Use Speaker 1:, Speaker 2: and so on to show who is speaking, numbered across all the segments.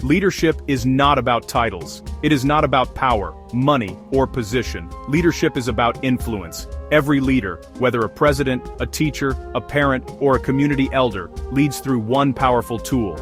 Speaker 1: Leadership is not about titles. It is not about power, money, or position. Leadership is about influence. Every leader, whether a president, a teacher, a parent, or a community elder, leads through one powerful tool: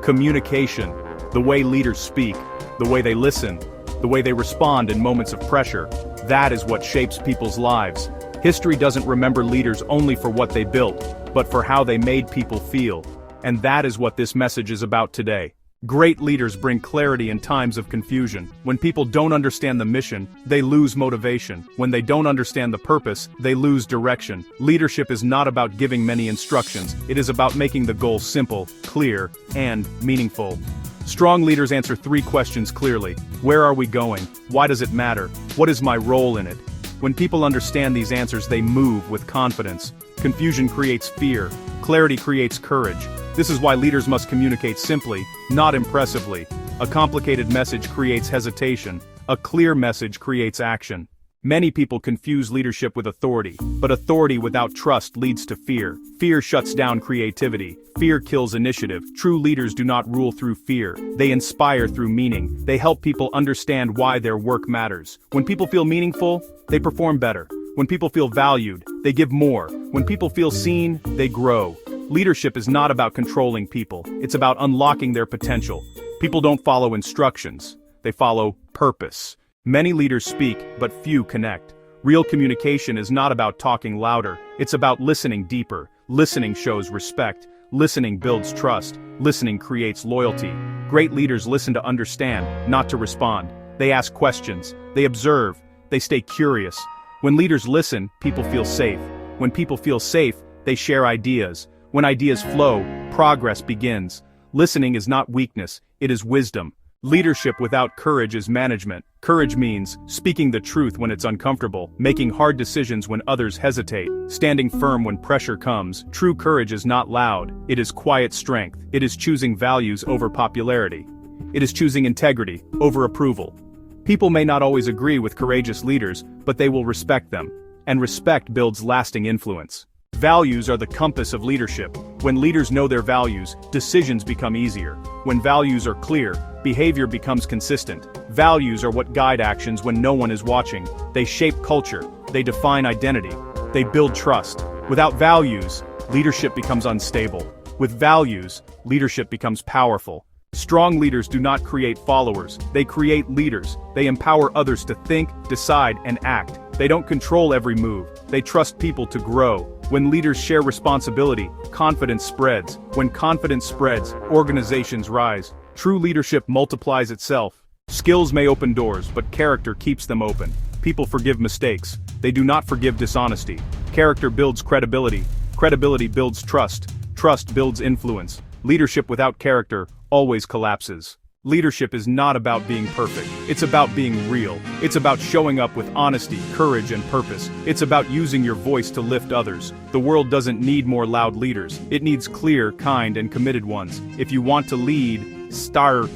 Speaker 1: communication. The way leaders speak, the way they listen, the way they respond in moments of pressure. That is what shapes people's lives. History doesn't remember leaders only for what they built, but for how they made people feel. And that is what this message is about today. Great leaders bring clarity in times of confusion. When people don't understand the mission, they lose motivation. When they don't understand the purpose, they lose direction. Leadership is not about giving many instructions. It is about making the goal simple, clear, and meaningful. Strong leaders answer three questions clearly. Where are we going? Why does it matter? What is my role in it? When people understand these answers, they move with confidence. Confusion creates fear. Clarity creates courage. This is why leaders must communicate simply, not impressively. A complicated message creates hesitation. A clear message creates action. Many people confuse leadership with authority, but authority without trust leads to fear. Fear shuts down creativity. Fear kills initiative. True leaders do not rule through fear. They inspire through meaning. They help people understand why their work matters. When people feel meaningful, they perform better. When people feel valued, they give more. When people feel seen, they grow. Leadership is not about controlling people. It's about unlocking their potential. People don't follow instructions. They follow purpose. Many leaders speak, but few connect. Real communication is not about talking louder. It's about listening deeper. Listening shows respect. Listening builds trust. Listening creates loyalty. Great leaders listen to understand, not to respond. They ask questions. They observe. They stay curious. When leaders listen, people feel safe. When people feel safe, they share ideas. When ideas flow, progress begins. Listening is not weakness, it is wisdom. Leadership without courage is management. Courage means speaking the truth when it's uncomfortable, making hard decisions when others hesitate, standing firm when pressure comes. True courage is not loud, it is quiet strength. It is choosing values over popularity. It is choosing integrity over approval. People may not always agree with courageous leaders, but they will respect them. And respect builds lasting influence. Values are the compass of leadership. When leaders know their values, decisions become easier. When values are clear, behavior becomes consistent. Values are what guide actions when no one is watching. They shape culture. They define identity. They build trust. Without values, leadership becomes unstable. With values, leadership becomes powerful. Strong leaders do not create followers. They create leaders. They empower others to think, decide, and act. They don't control every move. They trust people to grow. When leaders share responsibility, confidence spreads. When confidence spreads, organizations rise. True leadership multiplies itself. Skills may open doors, but character keeps them open. People forgive mistakes. They do not forgive dishonesty. Character builds credibility. Credibility builds trust. Trust builds influence. Leadership without character always collapses. Leadership is not about being perfect. It's about being real. It's about showing up with honesty, courage, and purpose. It's about using your voice to lift others. The world doesn't need more loud leaders. It needs clear, kind, and committed ones. If you want to lead, start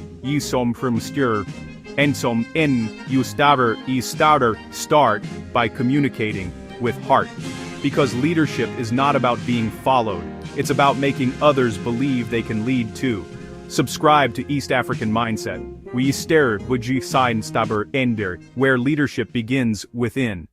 Speaker 1: by communicating with heart. Because leadership is not about being followed. It's about making others believe they can lead too. Subscribe to East African Mindset, where leadership begins within.